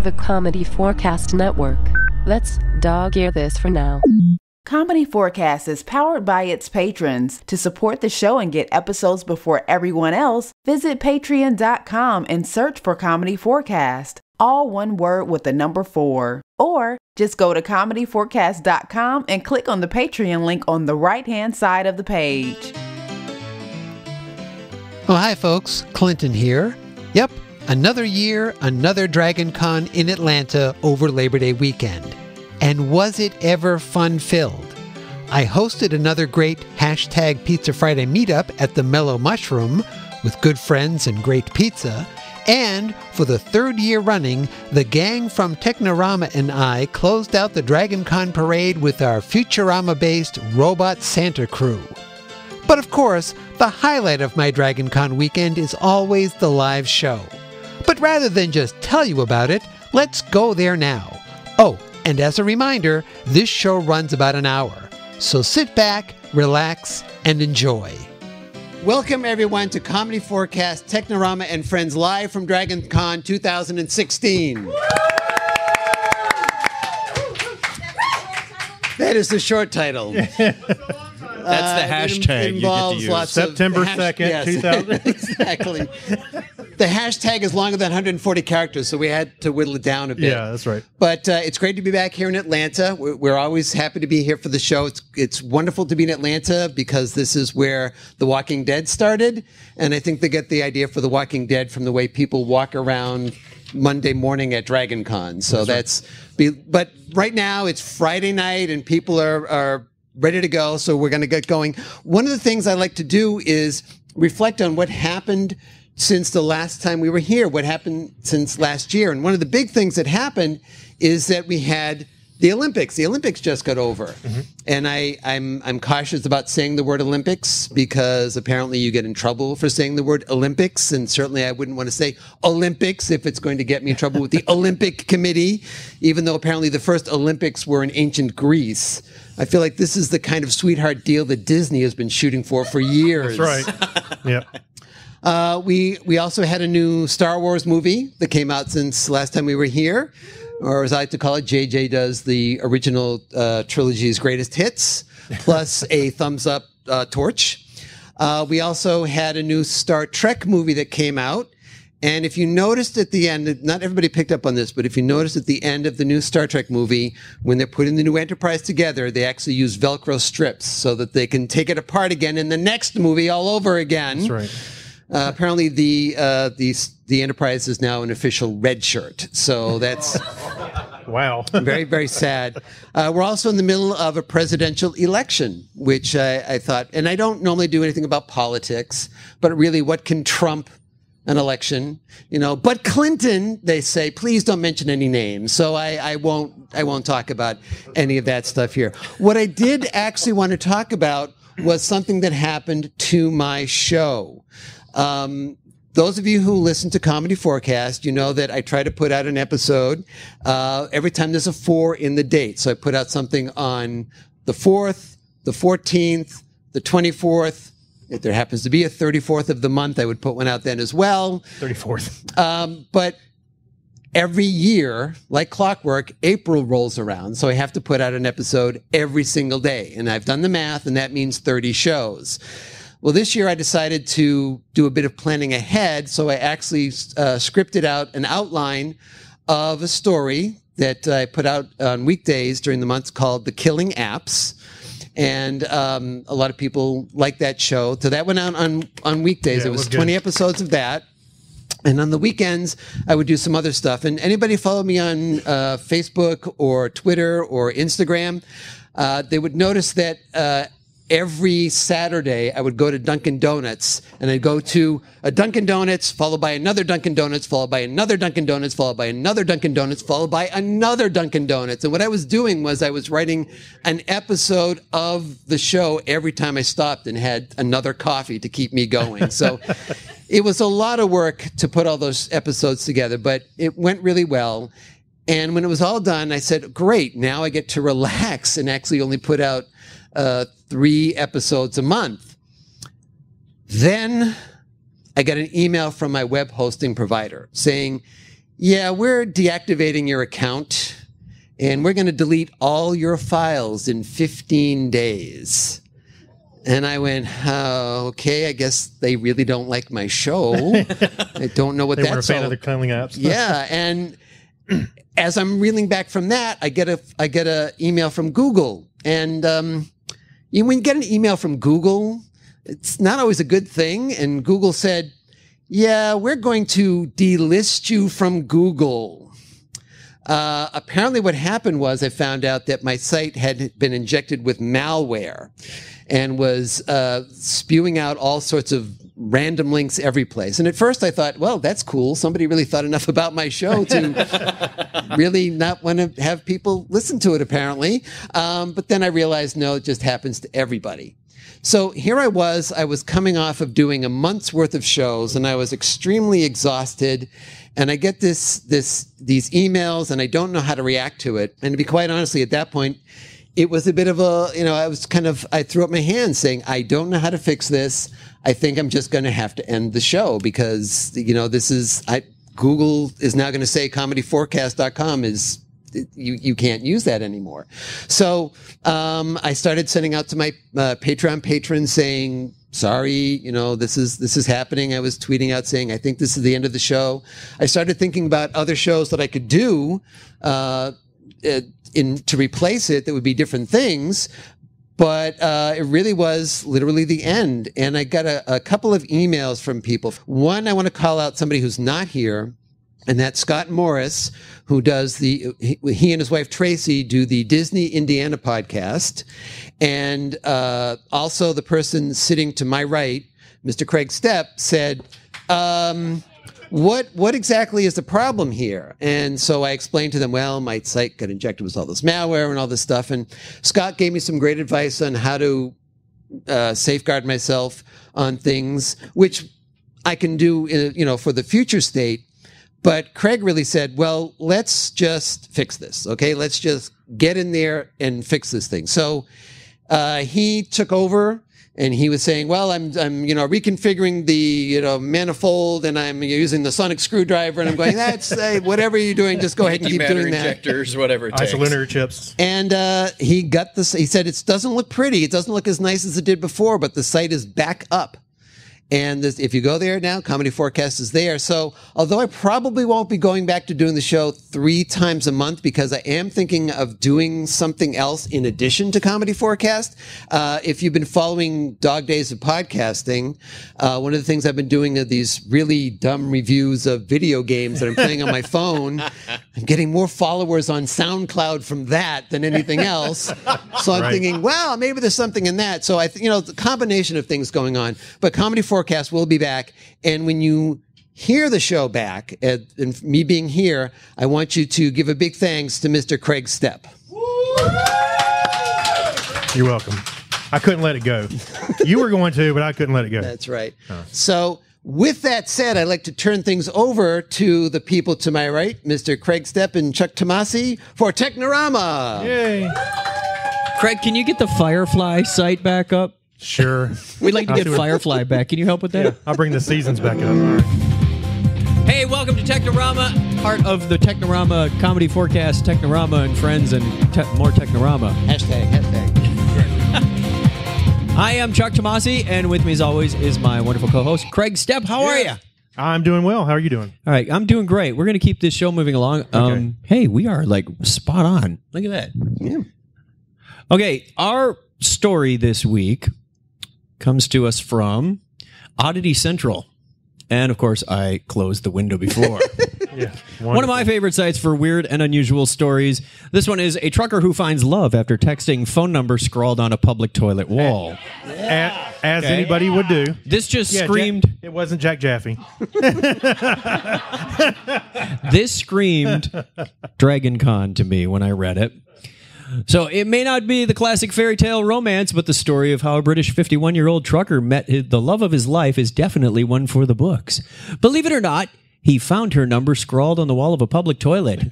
the comedy4cast network. Let's dog-ear this for now. Comedy4cast is powered by its patrons. To support the show and get episodes before everyone else, visit patreon.com and search for Comedy4cast. All one word with the number 4. Or just go to comedy4cast.com and click on the Patreon link on the right-hand side of the page. Oh, hi, folks. Clinton here. Yep, another year, another DragonCon in Atlanta over Labor Day weekend. And was it ever fun-filled? I hosted another great hashtag Pizza Friday meetup at the Mellow Mushroom with good friends and great pizza. And for the third year running, the gang from Technorama and I closed out the DragonCon parade with our Futurama-based Robot Santa crew. But of course, the highlight of my DragonCon weekend is always the live show. But rather than just tell you about it, let's go there now. Oh, and as a reminder, this show runs about an hour. So sit back, relax, and enjoy. Welcome, everyone, to Comedy4cast, Technorama and Friends live from DragonCon 2016. That is the short title. That's the hashtag you get to use. September 2nd, 2000. Exactly. The hashtag is longer than 140 characters, so we had to whittle it down a bit. Yeah, that's right. But it's great to be back here in Atlanta. We're always happy to be here for the show. It's wonderful to be in Atlanta because this is where The Walking Dead started. And I think they get the idea for The Walking Dead from the way people walk around Monday morning at DragonCon. So but right now it's Friday night and people are ready to go, so we're going to get going. One of the things I like to do is reflect on what happened since the last time we were here, what happened since last year. And one of the big things that happened is that we had the Olympics. The Olympics just got over. Mm-hmm. And I'm cautious about saying the word Olympics because apparently you get in trouble for saying the word Olympics. And certainly I wouldn't want to say Olympics if it's going to get me in trouble with the Olympic Committee, even though apparently the first Olympics were in ancient Greece. I feel like this is the kind of sweetheart deal that Disney has been shooting for years. That's right. Yeah. We also had a new Star Wars movie that came out since last time we were here. Or as I like to call it, JJ does the original trilogy's greatest hits, plus a thumbs-up torch. We also had a new Star Trek movie that came out. And if you noticed at the end, not everybody picked up on this, but if you noticed at the end of the new Star Trek movie, when they're putting the new Enterprise together, they actually use Velcro strips so that they can take it apart again in the next movie all over again. That's right. Apparently, the Enterprise is now an official red shirt. So that's wow, very, very sad. We're also in the middle of a presidential election, which I thought, and I don't normally do anything about politics, but really, what can trump an election? You know, but Clinton, they say, please don't mention any names. So I won't talk about any of that stuff here. What I did actually want to talk about was something that happened to my show. Those of you who listen to Comedy4cast, you know that I try to put out an episode every time there's a 4 in the date. So I put out something on the 4th, the 14th, the 24th. If there happens to be a 34th of the month, I would put one out then as well. 34th. But every year, like clockwork, April rolls around. So I have to put out an episode every single day. And I've done the math, and that means 30 shows. Well, this year I decided to do a bit of planning ahead, so I actually scripted out an outline of a story that I put out on weekdays during the months called The Killing Apps. And a lot of people like that show. So that went out on weekdays. Yeah, it was good. 20 episodes of that. And on the weekends, I would do some other stuff. And anybody follow me on Facebook or Twitter or Instagram, they would notice that every Saturday, I would go to Dunkin' Donuts, and I'd go to a Dunkin' Donuts, followed by another Dunkin' Donuts, followed by another Dunkin' Donuts, followed by another Dunkin' Donuts, followed by another Dunkin' Donuts. And what I was doing was I was writing an episode of the show every time I stopped and had another coffee to keep me going. So it was a lot of work to put all those episodes together, but it went really well. And when it was all done, I said, great, now I get to relax and actually only put out 3 episodes a month. Then I got an email from my web hosting provider saying, yeah, we're deactivating your account and we're going to delete all your files in 15 days. And I went, okay, I guess they really don't like my show. I don't know what They were a that's fan all. of the cleaning apps. Yeah, and as I'm reeling back from that, I get a email from Google, and when you get an email from Google, it's not always a good thing. And Google said, "Yeah, we're going to delist you from Google." Apparently, what happened was I found out that my site had been injected with malware and was spewing out all sorts of random links every place. And at first I thought, well, that's cool. Somebody really thought enough about my show to really not want to have people listen to it, apparently. But then I realized, no, it just happens to everybody. So here I was coming off of doing a month's worth of shows, and I was extremely exhausted. And I get these emails, and I don't know how to react to it. And to be quite honestly, at that point, it was a bit of I threw up my hands saying, I don't know how to fix this. I think I'm just going to have to end the show because, Google is now going to say comedy4cast.com is, you can't use that anymore. So I started sending out to my Patreon patrons saying, sorry, this is happening. I was tweeting out saying, I think this is the end of the show. I started thinking about other shows that I could do to replace it that would be different things. But it really was literally the end. And I got a couple of emails from people. One, I want to call out somebody who's not here. And that's Scott Morris, who does he and his wife Tracy do the Disney Indiana podcast. And also the person sitting to my right, Mr. Craig Stepp, said, what exactly is the problem here? And so I explained to them, well, my site got injected with all this malware and all this stuff. And Scott gave me some great advice on how to safeguard myself on things, which I can do, for the future state. But Craig really said, well, let's just fix this. Okay. Let's just get in there and fix this thing. So, he took over and he was saying, well, I'm reconfiguring the, manifold and I'm using the sonic screwdriver. And I'm going, that's whatever you're doing. Just go ahead and keep doing that. Injectors, whatever it takes. Isolunar chips. And, he got this, he said, it doesn't look pretty. It doesn't look as nice as it did before, but the site is back up. And if you go there now, Comedy4cast is there. So although I probably won't be going back to doing the show 3 times a month because I am thinking of doing something else in addition to Comedy4cast. If you've been following Dog Days of Podcasting, one of the things I've been doing are these really dumb reviews of video games that I'm playing on my phone. I'm getting more followers on SoundCloud from that than anything else. So I'm thinking, well, maybe there's something in that. So the combination of things going on. But Comedy4cast will be back. And when you hear the show back, and me being here, I want you to give a big thanks to Mr. Craig Stepp. You're welcome. I couldn't let it go. You were going to, but I couldn't let it go. That's right. So with that said, I'd like to turn things over to the people to my right, Mr. Craig Stepp and Chuck Tomasi for Technorama. Yay. Craig, can you get the Firefly site back up? Sure. We'd like to get Firefly back. Can you help with that? Yeah, I'll bring the seasons back up. All right. Hey, welcome to Technorama, part of the Technorama Comedy4cast, Technorama and Friends, and more Technorama. Hashtag. I am Chuck Tomasi, and with me as always is my wonderful co-host, Craig Stepp. How are you? I'm doing well. How are you doing? All right, I'm doing great. We're going to keep this show moving along. Okay. Hey, we are like spot on. Look at that. Yeah. Okay, our story this week comes to us from Oddity Central. And, of course, I closed the window before. Yeah. One of my favorite sites for weird and unusual stories. This one is a trucker who finds love after texting phone number scrawled on a public toilet wall. As anybody would do. This just screamed... it wasn't Jack Jaffe. This screamed DragonCon to me when I read it. So it may not be the classic fairy tale romance, but the story of how a British 51-year-old trucker met the love of his life is definitely one for the books. Believe it or not, he found her number scrawled on the wall of a public toilet.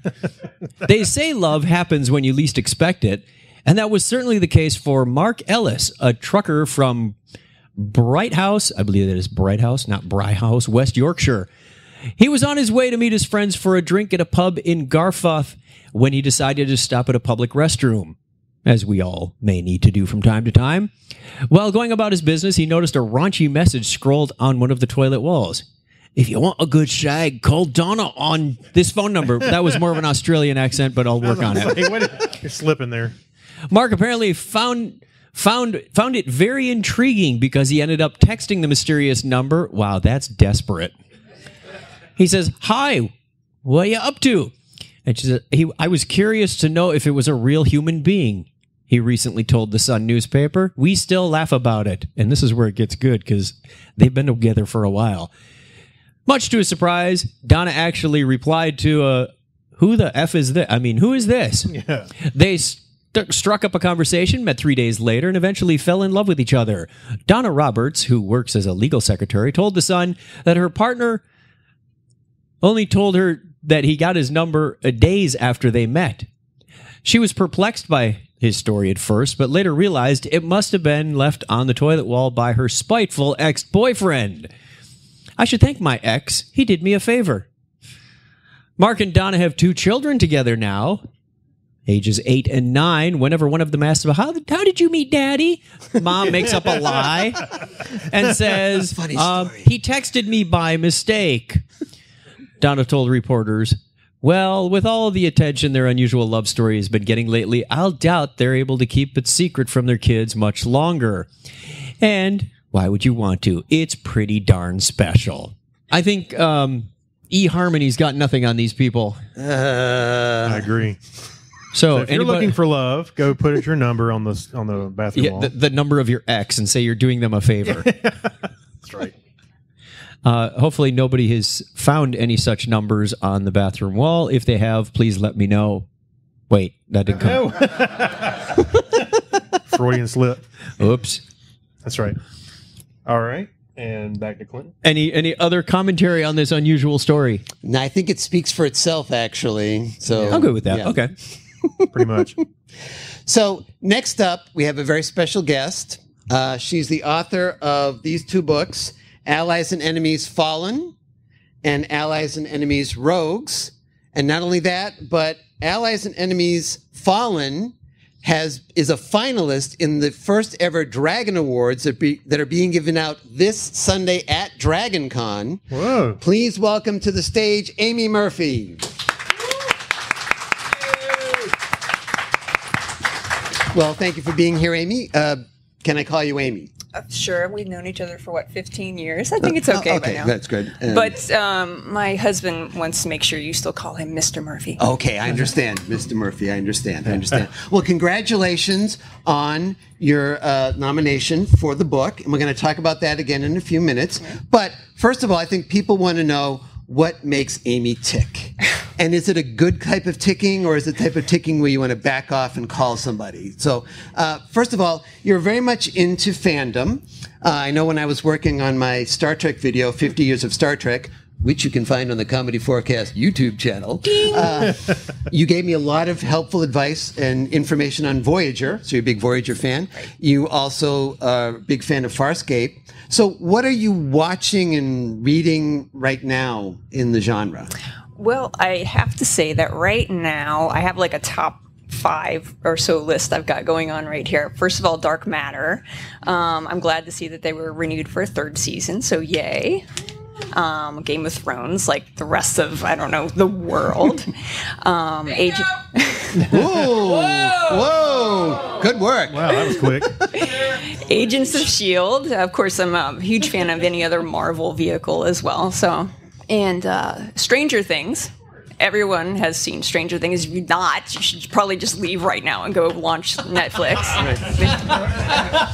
They say love happens when you least expect it, and that was certainly the case for Mark Ellis, a trucker from Brighthouse, I believe that is Brighthouse, not Bryhouse, West Yorkshire. He was on his way to meet his friends for a drink at a pub in Garforth when he decided to stop at a public restroom, as we all may need to do from time to time. While going about his business, he noticed a raunchy message scrolled on one of the toilet walls. If you want a good shag, call Donna on this phone number. That was more of an Australian accent, but I'll work on it. You're slipping there. Mark apparently found it very intriguing because he ended up texting the mysterious number. Wow, that's desperate. He says, "Hi, what are you up to?" And she said, I was curious to know if it was a real human being. He recently told the Sun newspaper. We still laugh about it. And this is where it gets good because they've been together for a while. Much to his surprise, Donna actually replied to, who the F is this? I mean, who is this? Yeah. They struck up a conversation, met 3 days later, and eventually fell in love with each other. Donna Roberts, who works as a legal secretary, told the Sun that her partner only told her that he got his number days after they met. She was perplexed by his story at first, but later realized it must have been left on the toilet wall by her spiteful ex-boyfriend. I should thank my ex. He did me a favor. Mark and Donna have 2 children together now, ages 8 and 9. Whenever one of them asks about how did you meet Daddy, Mom makes up a lie and says, Funny story. He texted me by mistake. Donna told reporters, well, with all of the attention their unusual love story has been getting lately, I'll doubt they're able to keep it secret from their kids much longer. And why would you want to? It's pretty darn special. I think eHarmony's got nothing on these people. I agree. So if you're looking for love, go put your number on the bathroom wall. The number of your ex and say you're doing them a favor. That's right. Hopefully nobody has found any such numbers on the bathroom wall. If they have, please let me know. Wait, that didn't come. Freudian slip. Oops. That's right. All right. And back to Clinton. Any other commentary on this unusual story? No, I think it speaks for itself, actually. So I'm good with that. yeah. Okay. Pretty much. So next up, we have a very special guest. She's the author of these 2 books, Allies and Enemies Fallen and Allies and Enemies Rogues. And not only that, but Allies and Enemies Fallen is a finalist in the first ever Dragon Awards that are being given out this Sunday at DragonCon. Whoa. Please welcome to the stage Amy Murphy. Well, thank you for being here, Amy. Can I call you Amy? Sure. We've known each other for, 15 years? I think it's okay by now. That's good. But my husband wants to make sure you still call him Mr. Murphy. Okay, I understand, Mr. Murphy. I understand. Well, congratulations on your nomination for the book. And we're going to talk about that again in a few minutes. But first of all, I think people want to know what makes Amy tick. And is it a good type of ticking, or is it the type of ticking where you want to back off and call somebody? So first of all, you're very much into fandom. I know when I was working on my Star Trek video, 50 Years of Star Trek, which you can find on the Comedy4cast YouTube channel, you gave me a lot of helpful advice and information on Voyager. So you're a big Voyager fan. Right. You also are a big fan of Farscape. So what are you watching and reading right now in the genre? Well, I have to say that right now I have like a top 5 or so list I've got going on right here. First of all, Dark Matter. I'm glad to see that they were renewed for a 3rd season, so yay. Game of Thrones, like the rest of, I don't know, the world. Agent. Whoa! Good work. Wow, that was quick. Agents of S.H.I.E.L.D. Of course, I'm a huge fan of any other Marvel vehicle as well. So, and Stranger Things. Everyone has seen Stranger Things. If you're not, you should probably just leave right now and go launch Netflix.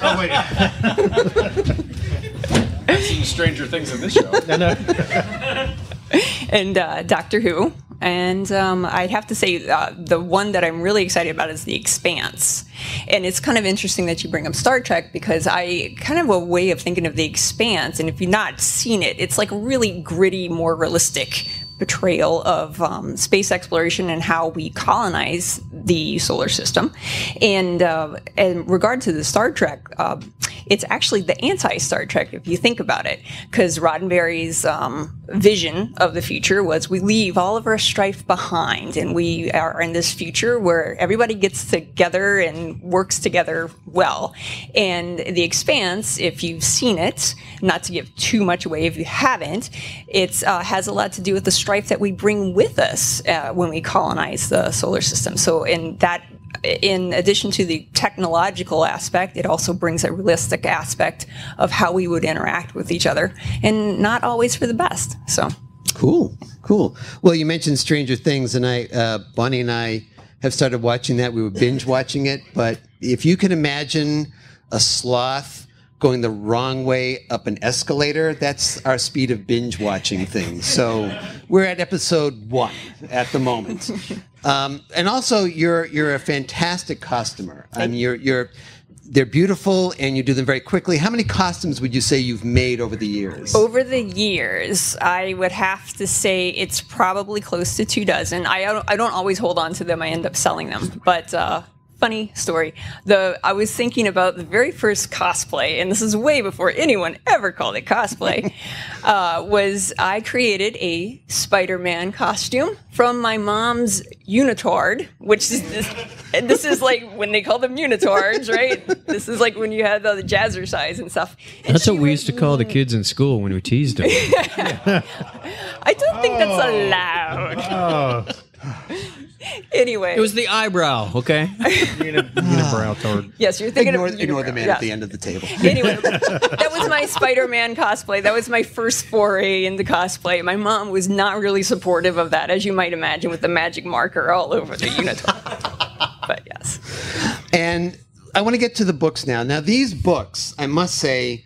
Oh, wait. I've seen Stranger Things in this show. No. And Doctor Who. And I'd have to say the one that I'm really excited about is The Expanse. And it's kind of interesting that you bring up Star Trek because I kind of a way of thinking of The Expanse. And if you've not seen it, it's like a really gritty, more realistic portrayal of space exploration and how we colonize the solar system. And in regard to the Star Trek, it's actually the anti-Star Trek if you think about it, because Roddenberry's vision of the future was we leave all of our strife behind, and we are in this future where everybody gets together and works together well. And The Expanse, if you've seen it, not to give too much away if you haven't, it has a lot to do with the strife that we bring with us when we colonize the solar system. So in addition to the technological aspect, it also brings a realistic aspect of how we would interact with each other, and not always for the best. So cool. Well, you mentioned Stranger Things, and Bonnie and I have started watching that. We were binge watching it, but if you can imagine a sloth going the wrong way up an escalator, that's our speed of binge watching things. So we're at episode 1 at the moment. And also, you're a fantastic costumer. I mean, they're beautiful, and you do them very quickly. How many costumes would you say you've made over the years? Over the years, I would have to say it's probably close to 24. I don't always hold on to them. I end up selling them. But funny story. I was thinking about the very first cosplay, and this is way before anyone ever called it cosplay, was I created a Spider-Man costume from my mom's unitard, which is this is like when they call them unitards, right? This is like when you had the jazzercise and stuff. And that's what we used to call the kids in school when we teased them. I don't think that's allowed. Anyway, it was the eyebrow, okay? Unibrow toward. Yes, you're thinking ignore the man at the end of the table. Anyway, that was my Spider-Man cosplay. That was my first foray into cosplay. My mom was not really supportive of that, as you might imagine, with the magic marker all over the unitard. But yes. And I want to get to the books now. Now, these books, I must say,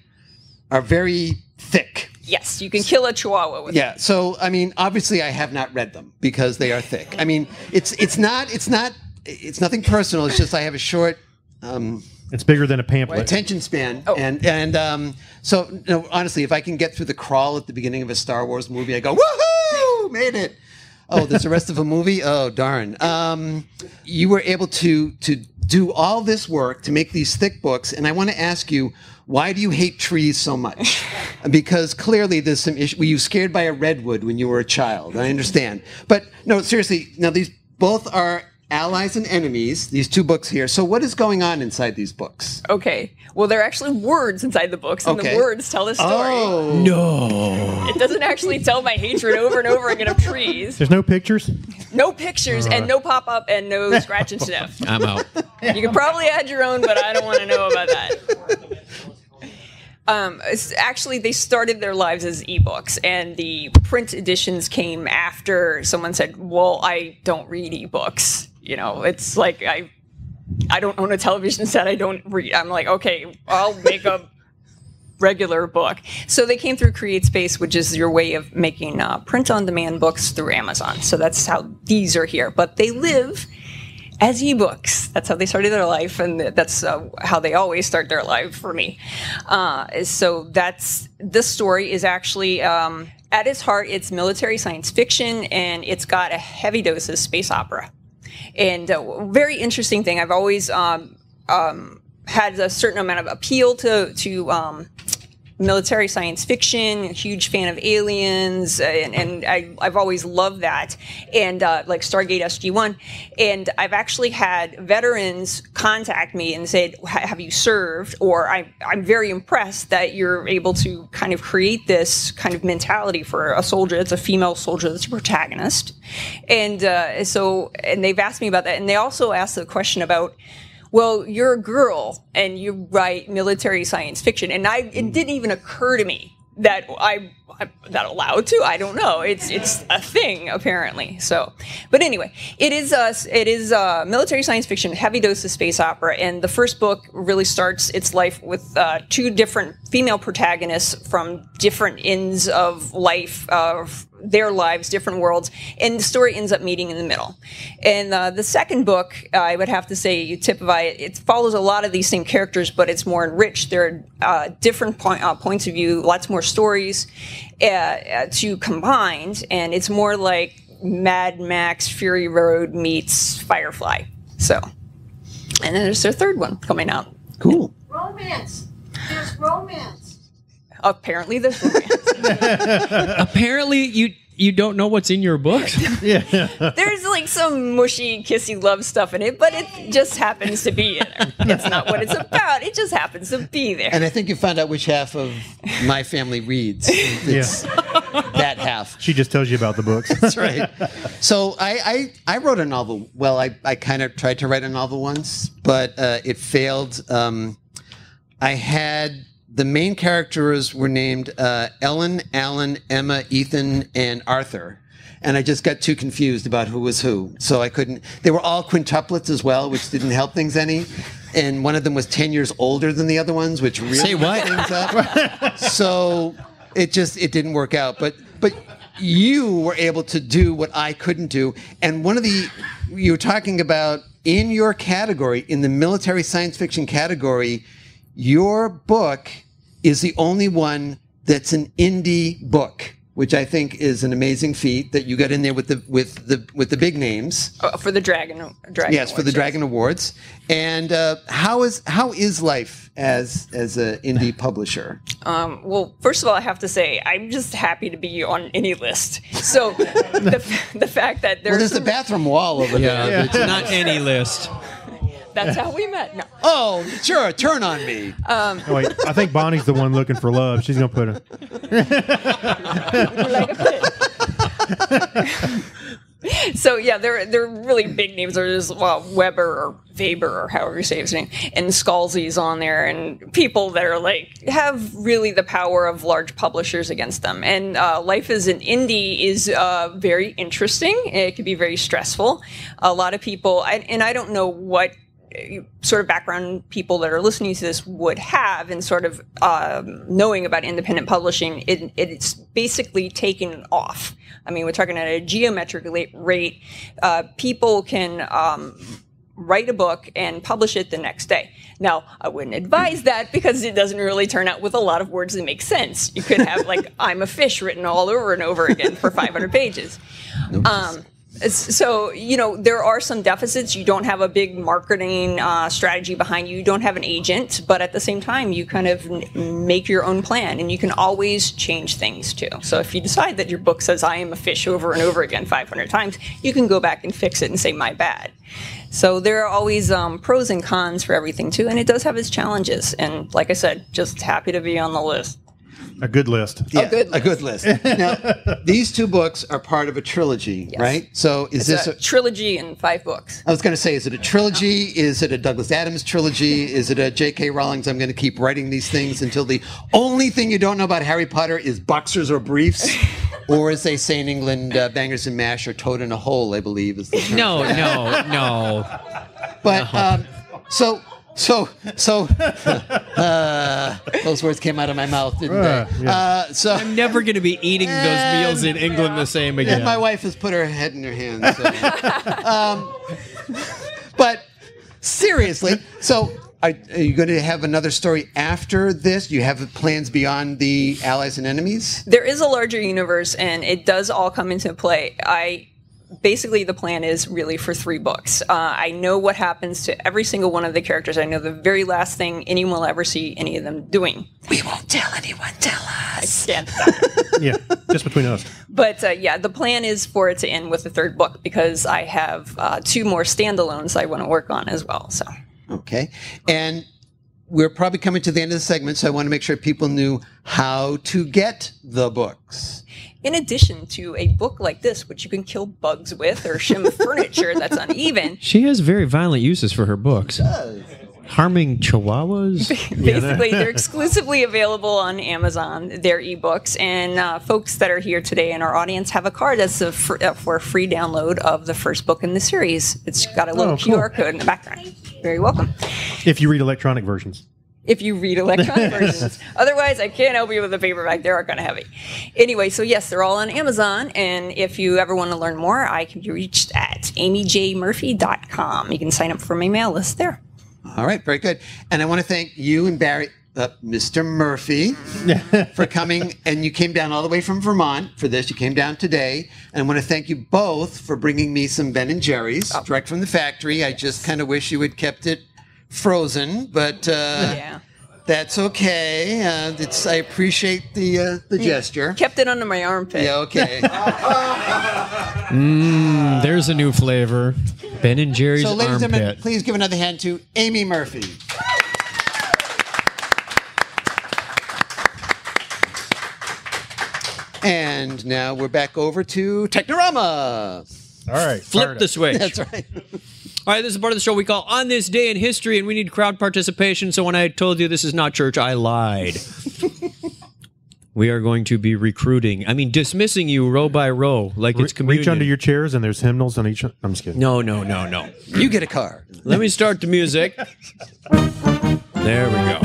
are very thick. Yes, you can kill a chihuahua with them. So I mean, obviously, I have not read them because they are thick. I mean, it's nothing personal. It's just I have a short. It's bigger than a pamphlet. Attention span, so honestly, if I can get through the crawl at the beginning of a Star Wars movie, I go woohoo, made it. Oh, there's the rest of a movie. Oh, darn. You were able to do all this work to make these thick books, and I want to ask you, why do you hate trees so much? Because clearly there's some issue. Were you scared by a redwood when you were a child? I understand. But no, seriously, now these both are allies and enemies, these two books here. So what is going on inside these books? Okay. Well, there are actually words inside the books, and the words tell the story. Oh. No. It doesn't actually tell my hatred over and over again of trees. There's no pictures? No pictures, and no pop-up, and no scratch and sniff. I'm out. You can probably add your own, but I don't want to know about that. Actually, they started their lives as ebooks, and the print editions came after someone said, well, I don't read ebooks. You know, it's like I don't own a television set. I don't read. I'm like, okay, I'll make a regular book. So they came through CreateSpace, which is your way of making print-on-demand books through Amazon. So that's how these are here. But they live as ebooks. That's how they started their life, and that's how they always start their life for me. So this story is actually, at its heart, it's military science fiction, and it's got a heavy dose of space opera. And very interesting thing, I've always had a certain amount of appeal to military science fiction, a huge fan of aliens, and I've always loved that, and like Stargate SG-1. And I've actually had veterans contact me and said, have you served? Or I'm very impressed that you're able to kind of create this kind of mentality for a soldier. It's a female soldier that's a protagonist. And and they've asked me about that. And they also asked the question about, well, you're a girl and you write military science fiction, and it didn't even occur to me that I'm not allowed to. I don't know. It's a thing apparently. So, but anyway, it is military science fiction, heavy dose of space opera, and the first book really starts its life with two different female protagonists from different ends of life, of their lives, different worlds, and the story ends up meeting in the middle. And the second book, I would have to say, you typify it. It follows a lot of these same characters, but it's more enriched. There are different points of view, lots more stories to combine, and it's more like Mad Max Fury Road meets Firefly. So, and then there's their third one coming out. Cool. Romance. romance. Apparently there's romance. Apparently, you don't know what's in your books. There's like some mushy, kissy love stuff in it, but it just happens to be in there. It's not what it's about. It just happens to be there. And I think you found out which half of my family reads. It's that half. She just tells you about the books. That's right. So I wrote a novel. Well, I kind of tried to write a novel once, but it failed. I had... The main characters were named Ellen, Alan, Emma, Ethan, and Arthur. And I just got too confused about who was who. So I couldn't... They were all quintuplets as well, which didn't help things any. And one of them was 10 years older than the other ones, which really messed things up. So it didn't work out. But you were able to do what I couldn't do. And you were talking about in your category, in the military science fiction category, your book is the only one that's an indie book, which I think is an amazing feat that you got in there with the big names. For the Dragon Yes, Awards, for the Dragon Awards. And how is life as an indie publisher? Well, first of all, I have to say I'm just happy to be on any list. So the fact that there's the bathroom wall over there. Yeah, it's not any list. That's how we met. No. Oh, sure. Turn on me. Oh, wait, I think Bonnie's the one looking for love. She's going to put it. Like a pit. So yeah, they're really big names. There's Weber or Weber or however you say his name, and Scalzi's on there, and people that are have really the power of large publishers against them. And life as an indie is very interesting. It can be very stressful. A lot of people, and I don't know what sort of background people that are listening to this would have in sort of knowing about independent publishing. It's basically taken off. I mean, we're talking at a geometric rate. People can write a book and publish it the next day. Now, I wouldn't advise that because it doesn't really turn out with a lot of words that make sense. You could have I'm a fish written all over and over again for 500 pages. So, there are some deficits. You don't have a big marketing strategy behind you. You don't have an agent, but at the same time, you kind of make your own plan, and you can always change things too. So if you decide that your book says I am a fish over and over again 500 times, you can go back and fix it and say my bad. So there are always pros and cons for everything too, and it does have its challenges. And like I said, just happy to be on the list. A good list. Yeah, a good list. Now, these two books are part of a trilogy, Yes. right? So is this a trilogy in 5 books? I was going to say, is it a trilogy? Is it a Douglas Adams trilogy? Is it a J.K. Rowling's I'm going to keep writing these things until the only thing you don't know about Harry Potter is boxers or briefs? Or as they say in England, bangers and mash or toad in a hole, I believe is the term. No. But those words came out of my mouth, didn't they? Yeah. So I'm never going to be eating those meals in England the same again. and my wife has put her head in her hands. So. But seriously, so are you going to have another story after this? Do you have plans beyond the allies and enemies? There is a larger universe, and it does all come into play. Basically, the plan is really for 3 books. I know what happens to every single one of the characters. I know the very last thing anyone will ever see any of them doing. We won't tell anyone. Tell us. I can't stop. Yeah, just between us. But the plan is for it to end with the 3rd book because I have 2 more standalones I want to work on as well. So. Okay. And we're probably coming to the end of the segment, so I want to make sure people knew how to get the books. In addition to a book like this, which you can kill bugs with or shim furniture that's uneven. She has very violent uses for her books. Harming chihuahuas? Basically, they're exclusively available on Amazon, their ebooks. And folks that are here today in our audience have a card that's for a free download of the first book in the series. It's got a little QR code in the background. Very welcome. If you read electronic versions. If you read electronic versions. Otherwise, I can't help you with the paperback. They are kind of heavy. Anyway, so yes, they're all on Amazon. And if you ever want to learn more, I can be reached at amyjmurphy.com. You can sign up for my mail list there. All right, very good. And I want to thank you and Barry, Mr. Murphy, for coming. And you came down all the way from Vermont for this. You came down today. And I want to thank you both for bringing me some Ben & Jerry's direct from the factory. I just kind of wish you had kept it frozen, but That's okay. I appreciate the gesture. Kept it under my armpit. Yeah, okay. There's a new flavor. Ben and Jerry's So, ladies and gentlemen, armpit. please give another hand to Amy Murphy. And now we're back over to Technorama. All right. Flip this switch. That's right. All right, this is part of the show we call On This Day in History, and we need crowd participation. So when I told you this is not church, I lied. We are going to be dismissing you row by row like it's communion. Reach under your chairs and there's hymnals on each. I'm just kidding. No. You get a card. Let me start the music. There we go.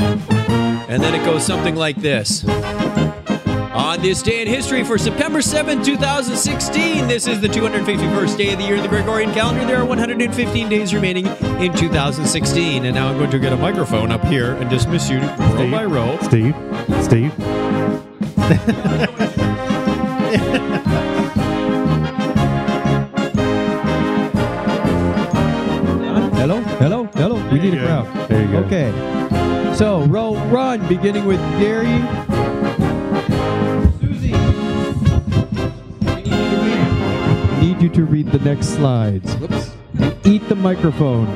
And then it goes something like this. On this day in history for September 7th, 2016, this is the 251st day of the year in the Gregorian calendar. There are 115 days remaining in 2016. And now I'm going to get a microphone up here and dismiss you row by row. Steve. Hello. We need a crowd. There you go. Okay. So, row run, beginning with Gary. Susie. I need you to read the next slides. Whoops. And eat the microphone.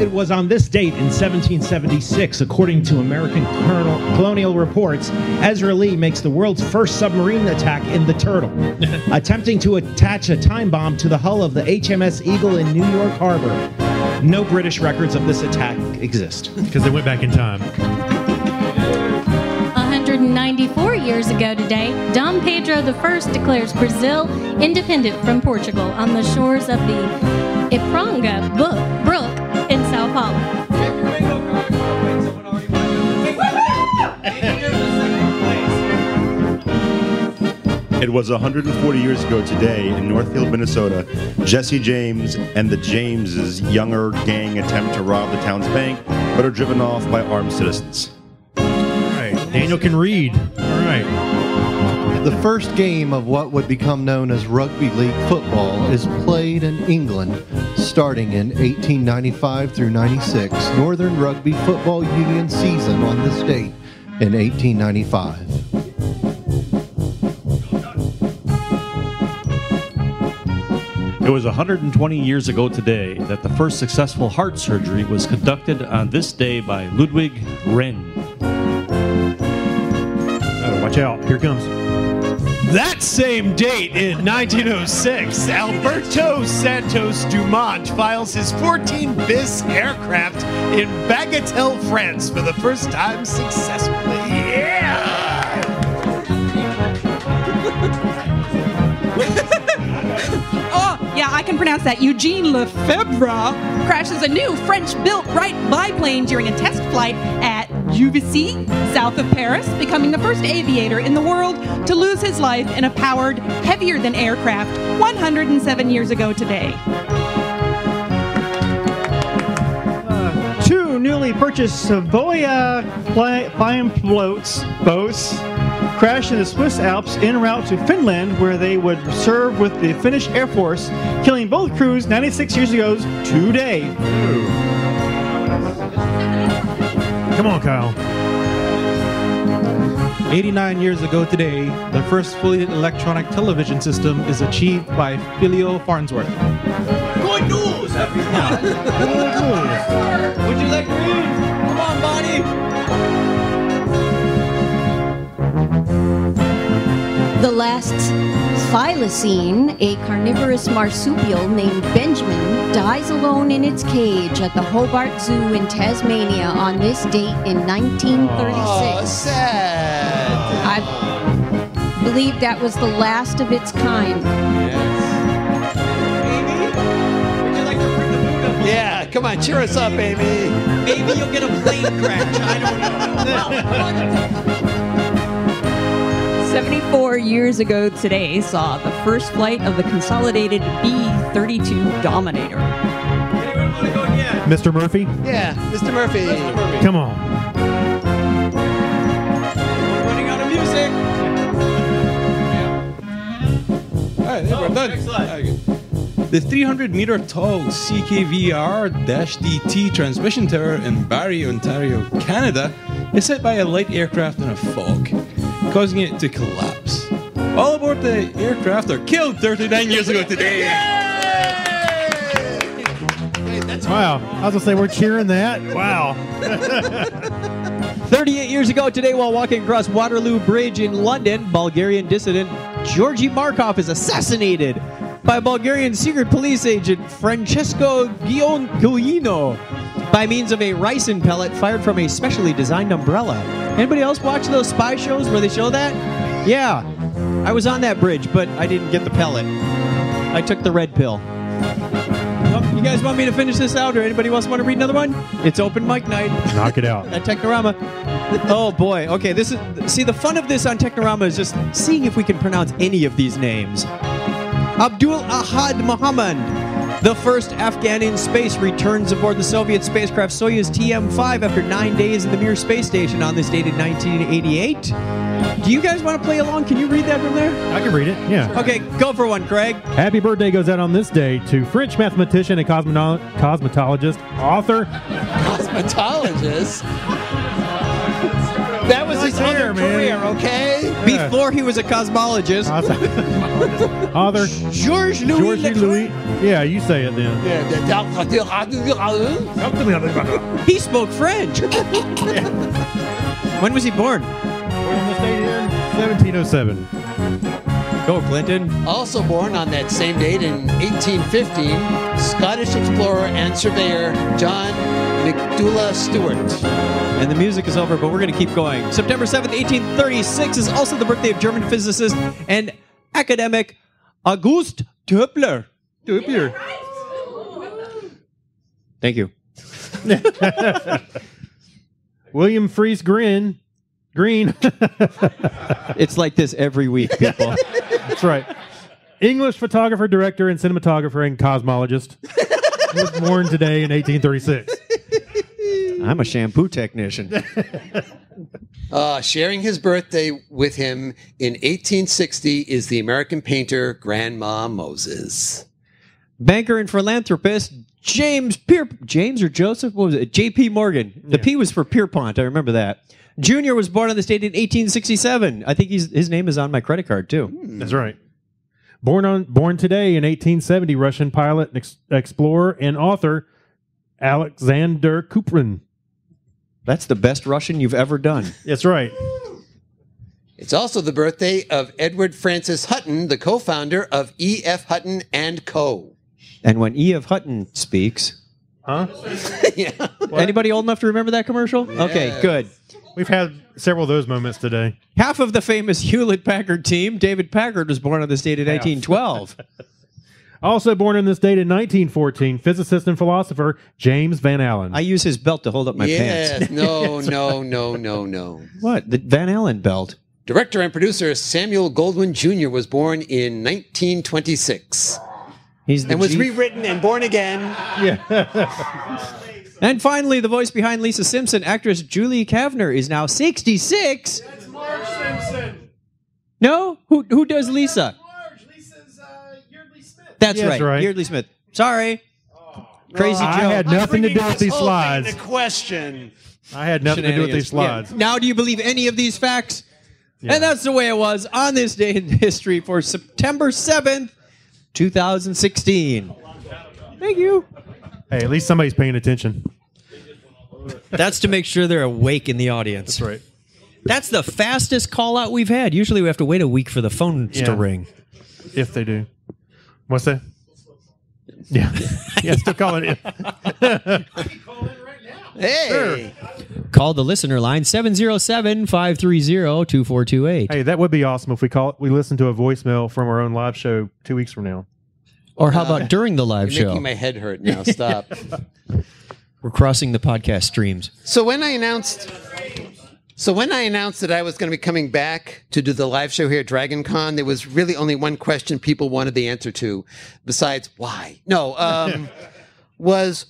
It was on this date in 1776, according to American colonial reports, Ezra Lee makes the world's first submarine attack in the Turtle, attempting to attach a time bomb to the hull of the HMS Eagle in New York Harbor. No British records of this attack exist. Because they went back in time. 194 years ago today, Dom Pedro I declares Brazil independent from Portugal on the shores of the Ipiranga Brook in Sao Paulo. It was 140 years ago today in Northfield, Minnesota. Jesse James and the Jameses' younger gang attempt to rob the town's bank, but are driven off by armed citizens. All right. Daniel can read. All right. The first game of what would become known as rugby league football is played in England starting in 1895 through 96. Northern Rugby Football Union season on this date in 1895. It was 120 years ago today that the first successful heart surgery was conducted on this day by Ludwig Wren. Watch out. Here it comes. That same date in 1906, Alberto Santos Dumont files his 14 bis aircraft in Bagatelle, France for the first time successfully. Yeah! Oh, yeah, I can pronounce that. Eugene Lefebvre crashes a new French-built Wright biplane during a test flight at Juvisy, south of Paris, becoming the first aviator in the world to lose his life in a powered, heavier-than aircraft 107 years ago today. Two newly purchased Savoia boats crashed in the Swiss Alps en route to Finland, where they would serve with the Finnish Air Force, killing both crews 96 years ago today. Come on, Kyle. 89 years ago today, the first fully electronic television system is achieved by Philio Farnsworth. Good news, everyone! Would you like to read? Come on, Bonnie! The last thylacine, a carnivorous marsupial named Benjamin, dies alone in its cage at the Hobart Zoo in Tasmania on this date in 1936. Oh, sad. I believe that was the last of its kind. Yeah, come on, cheer us up, Amy. Maybe you'll get a plane crash. I don't know. 74 years ago today saw the first flight of the consolidated B-32 Dominator. Anyone want to go again? Mr. Murphy? Yeah, Mr. Murphy. Come on. We're running out of music. All right, we're done. Next slide. The 300-meter tall CKVR-DT transmission tower in Barrie, Ontario, Canada is hit by a light aircraft in a fog, causing it to collapse. All aboard the aircraft are killed 39 years ago today. Wow. I was going to say, we're cheering that. Wow. 38 years ago today, while walking across Waterloo Bridge in London, Bulgarian dissident Georgi Markov is assassinated by Bulgarian secret police agent Francesco Guino by means of a ricin pellet fired from a specially designed umbrella. Anybody else watch those spy shows where they show that? Yeah. I was on that bridge, but I didn't get the pellet. I took the red pill. You guys want me to finish this out, or anybody else want to read another one? It's open mic night. Knock it out. At Technorama. Oh boy. Okay, the fun of this on Technorama is just seeing if we can pronounce any of these names. Abdul Ahad Mohammed, the first Afghan in space, returns aboard the Soviet spacecraft Soyuz TM-5 after 9 days in the Mir space station on this date in 1988. Do you guys want to play along? Can you read that from there? I can read it, yeah. Okay, go for one, Craig. Happy birthday goes out on this day to French mathematician and cosmetologist, author. Cosmetologist? That was his other career, okay? Before he was a cosmologist. Author. Georges Louis. Yeah, you say it then. He spoke French. When was he born? Born on this date in 1707. Go, Clinton. Also born on that same date in 1815, Scottish explorer and surveyor John McDougall Stewart. And the music is over, but we're going to keep going. September 7th, 1836 is also the birthday of German physicist and academic August Toepler. Thank you. William Fries Green. It's like this every week, people. That's right. English photographer, director, and cinematographer and cosmologist. He was born today in 1836. I'm a shampoo technician. Sharing his birthday with him in 1860 is the American painter Grandma Moses. Banker and philanthropist James or Joseph? What was it? J.P. Morgan. The P was for Pierpont. I remember that. Junior was born on this date in 1867. I think his name is on my credit card, too. That's right. Born today in 1870, Russian pilot, explorer, and author Alexander Kuprin. That's the best Russian you've ever done. That's right. It's also the birthday of Edward Francis Hutton, the co-founder of E.F. Hutton & Co. And when E.F. Hutton speaks... Huh? Yeah. Anybody old enough to remember that commercial? Yes. Okay, good. We've had several of those moments today. Half of the famous Hewlett-Packard team, David Packard, was born on this date in 1912. Also born on this date in 1914, physicist and philosopher James Van Allen. I use his belt to hold up my pants. No. What? The Van Allen belt? Director and producer Samuel Goldwyn Jr. was born in 1926. Was rewritten and born again. Yeah. And finally, the voice behind Lisa Simpson, actress Julie Kavner, is now 66. That's Marge Simpson. No? Who does Lisa? Marge. Lisa's Yeardley Smith. That's right. Yeardley Smith. Sorry. Crazy joke. I had nothing to do with these slides. The question. I had nothing to do with these slides. Yeah. Now, do you believe any of these facts? Yeah. And that's the way it was on this day in history for September 7th, 2016. Thank you. Hey, at least somebody's paying attention. That's to make sure they're awake in the audience. That's right. That's the fastest call out we've had. Usually we have to wait a week for the phones to ring. If they do. What's that? Yeah. Yeah, still calling it. Hey. Sure. Call the listener line 707-530-2428. Hey, that would be awesome if we listen to a voicemail from our own live show 2 weeks from now. Or how about during the live You're show? making my head hurt now. Stop. We're crossing the podcast streams. So when I announced that I was going to be coming back to do the live show here at DragonCon, there was really only one question people wanted the answer to, besides why. No, was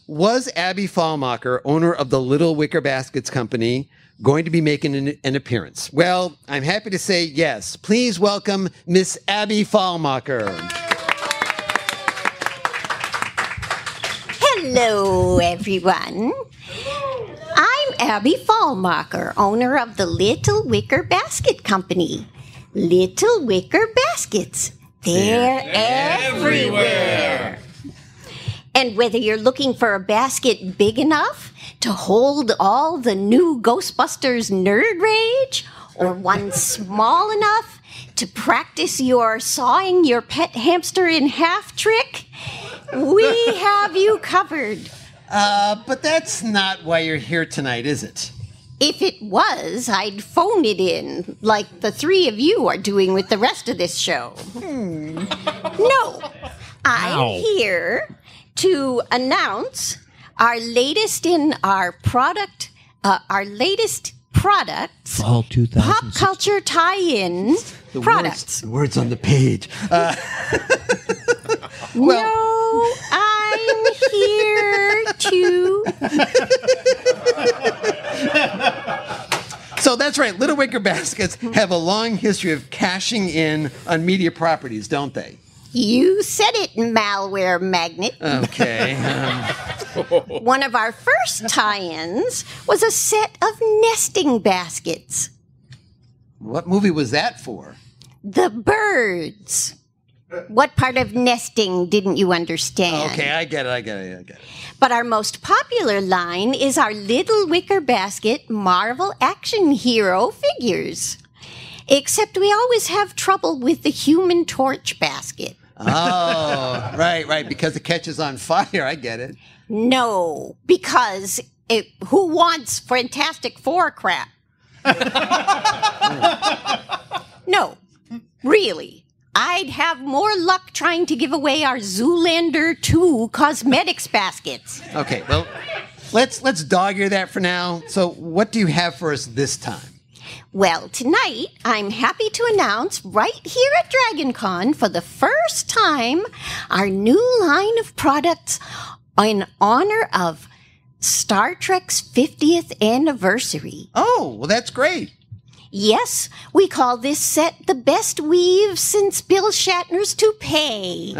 Abby Falmacher, owner of the Little Wicker Baskets Company, going to be making an appearance? Well, I'm happy to say yes. Please welcome Miss Abby Falmacher. Hello, everyone. I'm Abby Falmacher, owner of the Little Wicker Basket Company. Little Wicker Baskets. They're everywhere. And whether you're looking for a basket big enough to hold all the new Ghostbusters nerd rage, or one small enough to practice your sawing your pet hamster in half trick, we have you covered. But that's not why you're here tonight, is it? If it was, I'd phone it in, like the three of you are doing with the rest of this show. No, I'm here to announce our latest products, Fall 2000. pop culture tie-in products. The words on the page. No, I'm here to... So that's right. Little Wicker Baskets have a long history of cashing in on media properties, don't they? You said it, malware magnet. Okay. One of our first tie-ins was a set of nesting baskets. What movie was that for? The birds. What part of nesting didn't you understand? Okay, I get it. But our most popular line is our Little Wicker Basket Marvel action hero figures. Except we always have trouble with the Human Torch basket. Oh, right, because it catches on fire. I get it. No, because who wants Fantastic Four crap? No, really. I'd have more luck trying to give away our Zoolander 2 cosmetics baskets. Okay, well, let's dog-ear that for now. So what do you have for us this time? Well, tonight, I'm happy to announce right here at DragonCon for the first time our new line of products in honor of Star Trek's 50th anniversary. Oh, well, that's great. Yes, we call this set the best weave since Bill Shatner's toupee.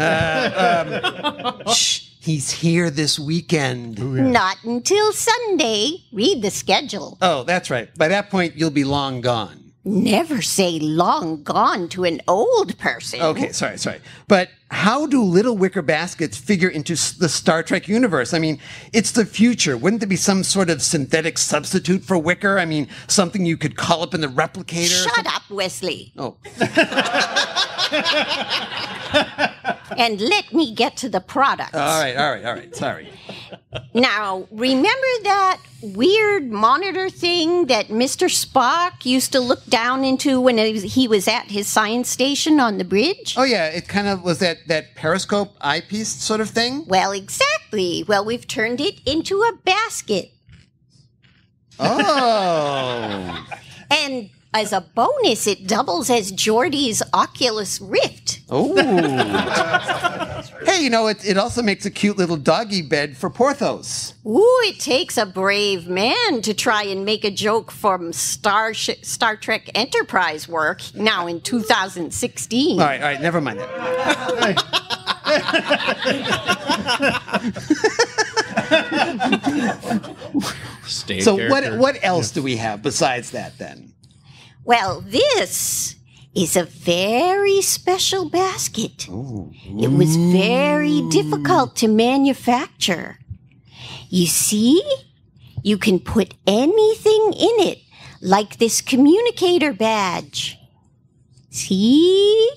Shh, he's here this weekend. Not until Sunday. Read the schedule. Oh, that's right. By that point, you'll be long gone. Never say long gone to an old person. Okay, sorry. But how do Little Wicker Baskets figure into the Star Trek universe? I mean, it's the future. Wouldn't there be some sort of synthetic substitute for wicker? I mean, something you could call up in the replicator? Shut up, Wesley. Oh. And let me get to the products. All right. Sorry. Now, remember that weird monitor thing that Mr. Spock used to look down into when he was at his science station on the bridge? Oh, yeah. It kind of was that periscope eyepiece sort of thing? Well, exactly. Well, we've turned it into a basket. Oh. And as a bonus, it doubles as Geordie's Oculus Rift. Oh. Hey, it also makes a cute little doggy bed for Porthos. Ooh, it takes a brave man to try and make a joke from Star Trek Enterprise work now in 2016. All right, never mind that. So what else do we have besides that then? Well, this is a very special basket. Ooh. It was very difficult to manufacture. You see, you can put anything in it, like this communicator badge. See?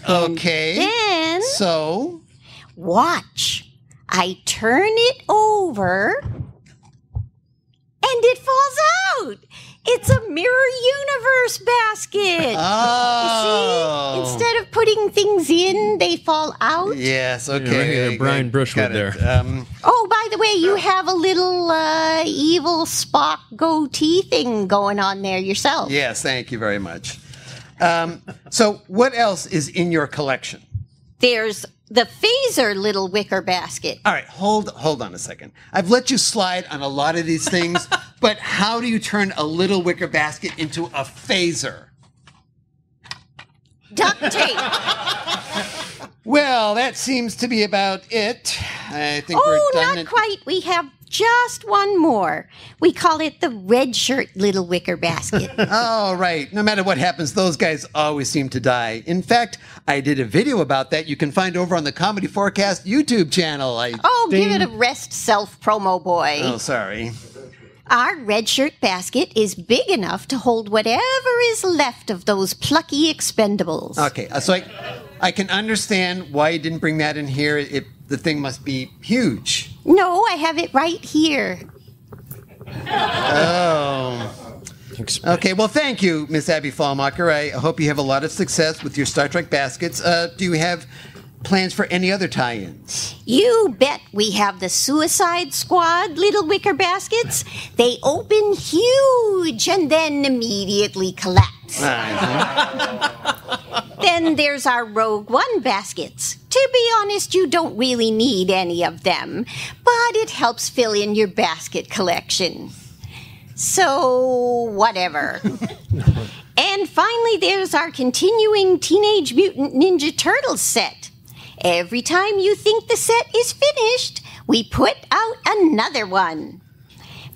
Okay. Then, so? Watch. I turn it over, and it falls out. It's a mirror universe basket. Oh. You see? Instead of putting things in, they fall out. Yes, okay. Yeah, right here, Brian Brushwood there. Oh, by the way, you have a little evil Spock goatee thing going on there yourself. Yes, thank you very much. So what else is in your collection? There's the phaser Little Wicker basket. All right, hold on a second. I've let you slide on a lot of these things, but how do you turn a Little Wicker basket into a phaser? Duct tape. Well, that seems to be about it. I think we're done. Not quite. We have just one more. We call it the red shirt little wicker basket. Oh, right. No matter what happens, those guys always seem to die. In fact, I did a video about that you can find over on the Comedy4cast YouTube channel. Give it a rest, self-promo boy. Oh, sorry. Our red shirt basket is big enough to hold whatever is left of those plucky expendables. Okay, so I can understand why you didn't bring that in here. The thing must be huge. No, I have it right here. Oh. Okay, well, thank you, Miss Abby Falmacher. I hope you have a lot of success with your Star Trek baskets. Do you have plans for any other tie-ins? You bet we have the Suicide Squad little wicker baskets. They open huge and then immediately collapse. Then there's our Rogue One baskets. To be honest, you don't really need any of them, but it helps fill in your basket collection. So, whatever. And finally, there's our continuing Teenage Mutant Ninja Turtles set. Every time you think the set is finished, we put out another one.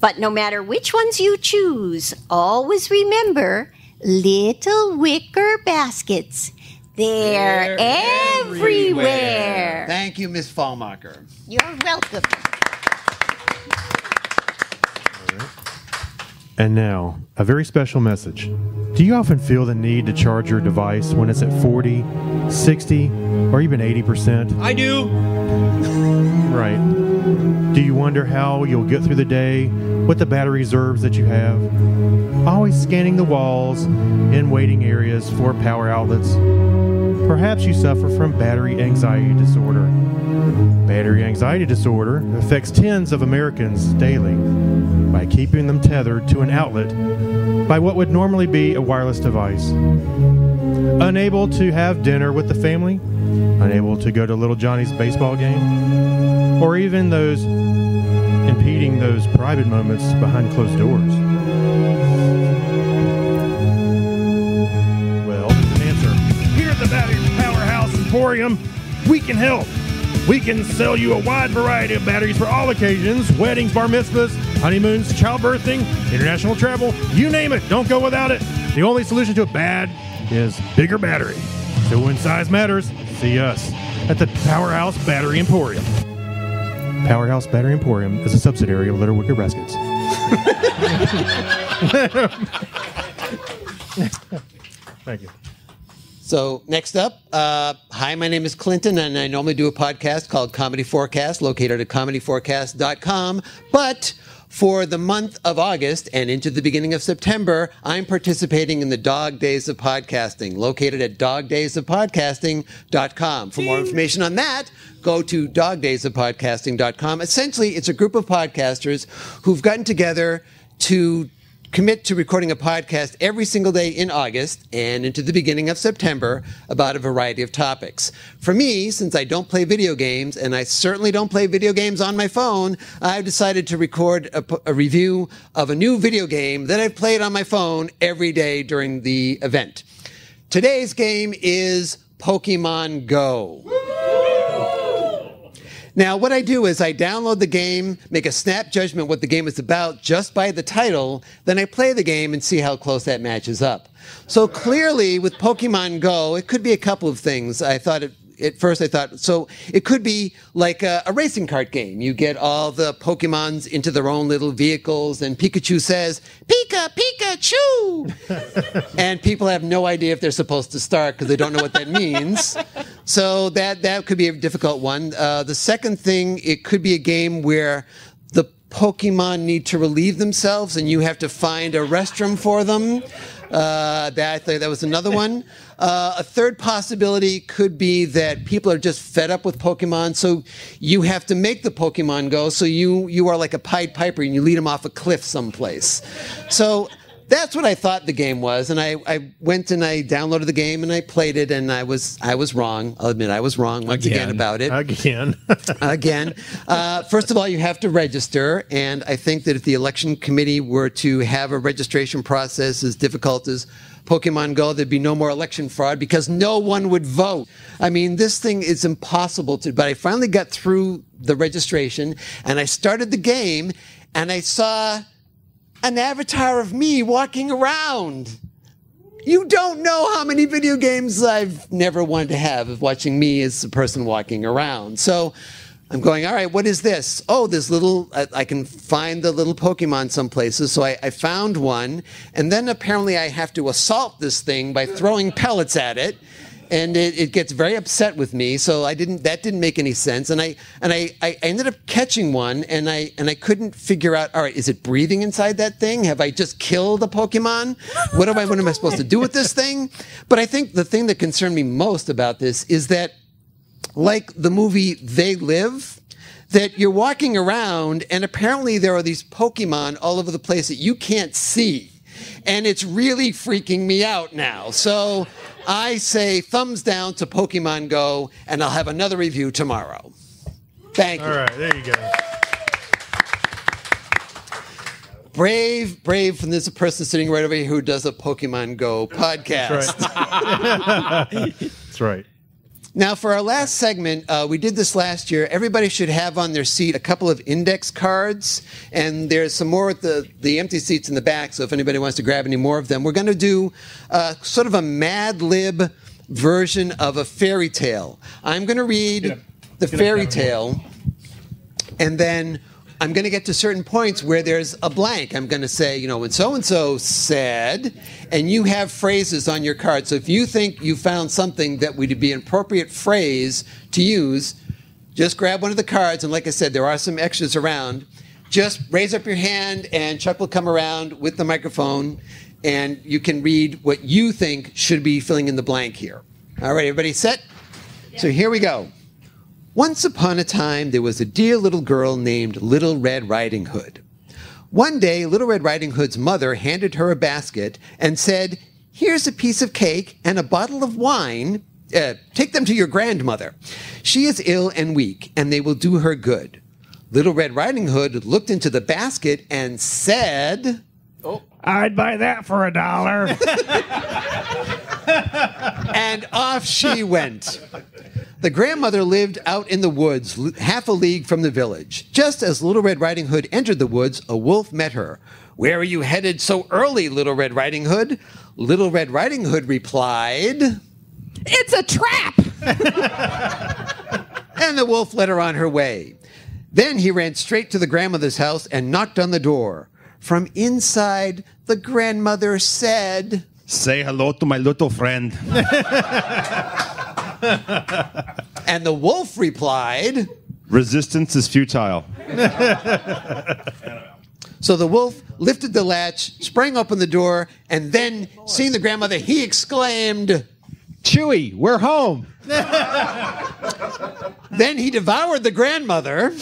But no matter which ones you choose, always remember, little wicker baskets. They're everywhere. Thank you, Miss Falmacher. You're welcome. And now, a very special message. Do you often feel the need to charge your device when it's at 40, 60, or even 80%? I do. Right. Do you wonder how you'll get through the day with the battery reserves that you have? Always scanning the walls in waiting areas for power outlets. Perhaps you suffer from battery anxiety disorder. Battery anxiety disorder affects tens of Americans daily by keeping them tethered to an outlet by what would normally be a wireless device. Unable to have dinner with the family, unable to go to Little Johnny's baseball game, or even those impeding those private moments behind closed doors. Well, an answer. Here at the Battery Powerhouse Emporium, we can help. We can sell you a wide variety of batteries for all occasions: weddings, bar mitzvahs, honeymoons, childbirthing, international travel, you name it. Don't go without it. The only solution to a bad is bigger battery. So when size matters, see us at the Powerhouse Battery Emporium. Powerhouse Battery Emporium is a subsidiary of Little Wicker Baskets. Thank you. So next up, hi, my name is Clinton, and I normally do a podcast called Comedy4cast, located at comedy4cast.com. But for the month of August and into the beginning of September, I'm participating in the Dog Days of Podcasting, located at dogdaysofpodcasting.com. For more information on that, go to dogdaysofpodcasting.com. Essentially, it's a group of podcasters who've gotten together to commit to recording a podcast every single day in August and into the beginning of September about a variety of topics. For me, since I don't play video games, and I certainly don't play video games on my phone, I've decided to record a review of a new video game that I've played on my phone every day during the event. Today's game is Pokemon Go. Now, what I do is I download the game, make a snap judgment what the game is about just by the title, then I play the game and see how close that matches up. So clearly, with Pokemon Go, it could be a couple of things. At first I thought, so it could be like a racing kart game. You get all the Pokemons into their own little vehicles, and Pikachu says, "Pika, Pikachu!" And people have no idea if they're supposed to start because they don't know what that means. So that could be a difficult one. The second thing, it could be a game where the Pokemon need to relieve themselves, and you have to find a restroom for them. That was another one. A third possibility could be that people are just fed up with Pokemon, so you have to make the Pokemon go, so you are like a Pied Piper and you lead them off a cliff someplace. So That's what I thought the game was, and I went and I downloaded the game and I played it, and I was wrong. I'll admit I was wrong once again about it. Again. First of all, you have to register, and I think that if the election committee were to have a registration process as difficult as Pokemon Go, there'd be no more election fraud because no one would vote. I mean, this thing is impossible to. But I finally got through the registration, and I started the game, and I saw an avatar of me walking around. You don't know how many video games I've never wanted to have of watching me as a person walking around. So I'm going, all right, what is this? Oh, this little, I can find the little Pokemon some places. So I found one, and then apparently I have to assault this thing by throwing pellets at it. And it gets very upset with me, so that didn't make any sense. And I ended up catching one, and I couldn't figure out, all right, is it breathing inside that thing? Have I just killed a Pokemon? What am I supposed to do with this thing? But I think the thing that concerned me most about this is that, like the movie They Live, that you're walking around, and apparently there are these Pokemon all over the place that you can't see. And it's really freaking me out now. So I say thumbs down to Pokemon Go, and I'll have another review tomorrow. Thank you. All right, there you go. Brave, and there's a person sitting right over here who does a Pokemon Go podcast. That's right. That's right. Now, for our last segment, we did this last year. Everybody should have on their seat a couple of index cards, and there's some more at the empty seats in the back, so if anybody wants to grab any more of them. We're going to do sort of a Mad Lib version of a fairy tale. I'm going to read the fairy tale, and then I'm going to get to certain points where there's a blank. I'm going to say, when so-and-so said, and you have phrases on your card. So if you think you found something that would be an appropriate phrase to use, just grab one of the cards. And like I said, there are some extras around. Just raise up your hand, and Chuck will come around with the microphone, and you can read what you think should be filling in the blank here. All right, everybody set? So here we go. Once upon a time, there was a dear little girl named Little Red Riding Hood. One day, Little Red Riding Hood's mother handed her a basket and said, "Here's a piece of cake and a bottle of wine. Take them to your grandmother. She is ill and weak, and they will do her good." Little Red Riding Hood looked into the basket and said, I'd buy that for $1. And off she went. The grandmother lived out in the woods, half a league from the village. Just as Little Red Riding Hood entered the woods, a wolf met her. "Where are you headed so early, Little Red Riding Hood?" Little Red Riding Hood replied, "It's a trap!" And the wolf led her on her way. Then he ran straight to the grandmother's house and knocked on the door. From inside, the grandmother said, "Say hello to my little friend." And the wolf replied, "Resistance is futile." So the wolf lifted the latch, sprang open the door, and then, seeing the grandmother, he exclaimed, "Chewy, we're home." Then he devoured the grandmother,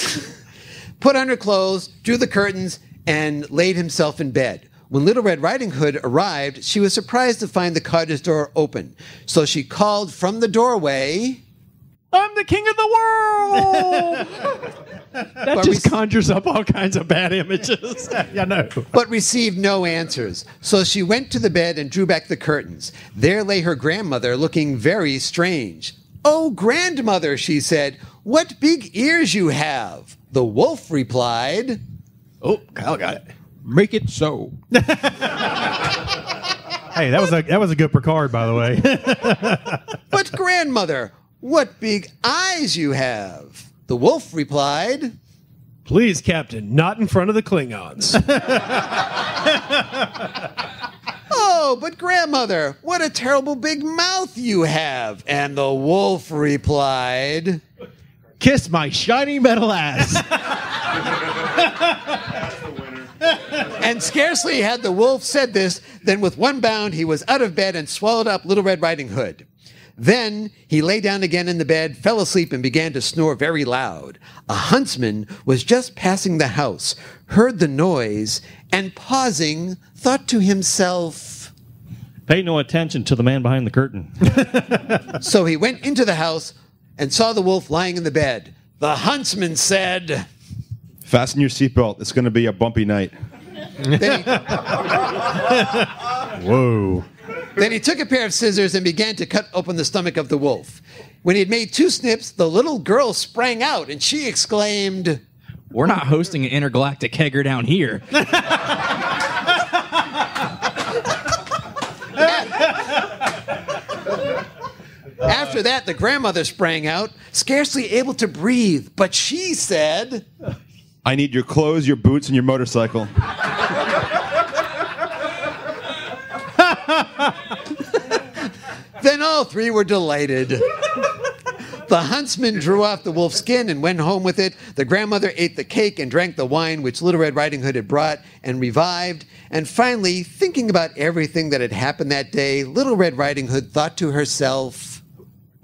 put on her clothes, drew the curtains, and laid himself in bed. When Little Red Riding Hood arrived, she was surprised to find the cottage door open. So she called from the doorway, "I'm the king of the world!" That just conjures up all kinds of bad images. Yeah, no. But received no answers. So she went to the bed and drew back the curtains. There lay her grandmother, looking very strange. "Oh, grandmother," she said, "what big ears you have." The wolf replied, "Oh, Kyle got it. Make it so." Hey, that was a good per card, by the way. "But grandmother, what big eyes you have." The wolf replied, "Please, Captain, not in front of the Klingons." "Oh, but grandmother, what a terrible big mouth you have." And the wolf replied, "Kiss my shiny metal ass." And scarcely had the wolf said this, than with one bound he was out of bed and swallowed up Little Red Riding Hood. Then he lay down again in the bed, fell asleep, and began to snore very loud. A huntsman was just passing the house, heard the noise, and pausing, thought to himself, "Pay no attention to the man behind the curtain." So he went into the house and saw the wolf lying in the bed. The huntsman said, "Fasten your seatbelt. It's going to be a bumpy night." Whoa. Then he took a pair of scissors and began to cut open the stomach of the wolf. When he had made 2 snips, the little girl sprang out and she exclaimed, "We're not hosting an intergalactic kegger down here." After that, the grandmother sprang out, scarcely able to breathe, but she said, "I need your clothes, your boots, and your motorcycle." Then all 3 were delighted. The huntsman drew off the wolf's skin and went home with it. The grandmother ate the cake and drank the wine which Little Red Riding Hood had brought and revived. And finally, thinking about everything that had happened that day, Little Red Riding Hood thought to herself,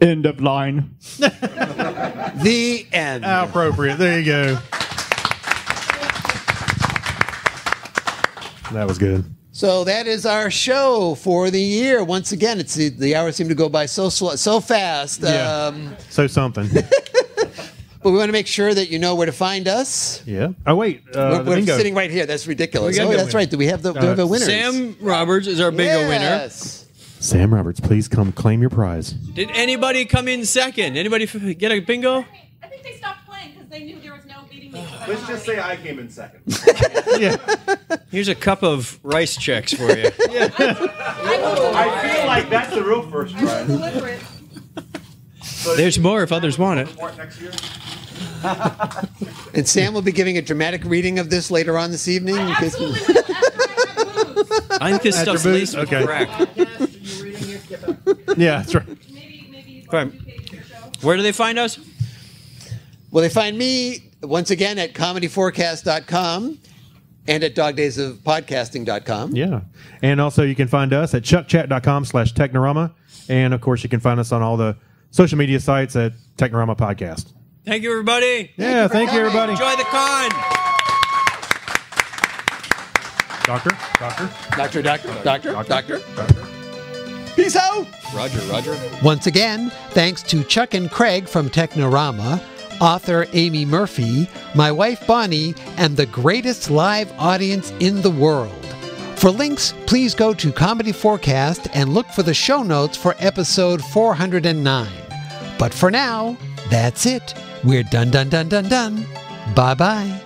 "End of line." The end. How appropriate. There you go. That was good. So that is our show for the year. Once again, it's the hours seem to go by so fast. Yeah. So something. But we want to make sure that you know where to find us. Yeah. Oh, wait. We're sitting right here. That's ridiculous. Oh, that's right. Do we have the winners? Sam Roberts is our bingo winner. Sam Roberts, please come claim your prize. Did anybody come in second? Anybody get a bingo? I think they stopped playing because they knew there was no beating me. Let's just say I came in second. Yeah. Here's a cup of rice checks for you. I feel like that's the real first prize. There's more if others want it. And Sam will be giving a dramatic reading of this later on this evening. I think this stuff's laced with crack. Yeah, that's right. Where do they find us? Well, they find me, once again, at comedy4cast.com and at dogdaysofpodcasting.com. Yeah. And also you can find us at chuckchat.com/Technorama. And, of course, you can find us on all the social media sites at Technorama Podcast. Thank you, everybody. Yeah, thank you, everybody. Enjoy the con. Doctor. Peace out. Roger. Once again, thanks to Chuck and Craig from Technorama, author Amy Murphy, my wife Bonnie, and the greatest live audience in the world. For links, please go to Comedy4cast and look for the show notes for episode 409. But for now, that's it. We're done. Bye-bye.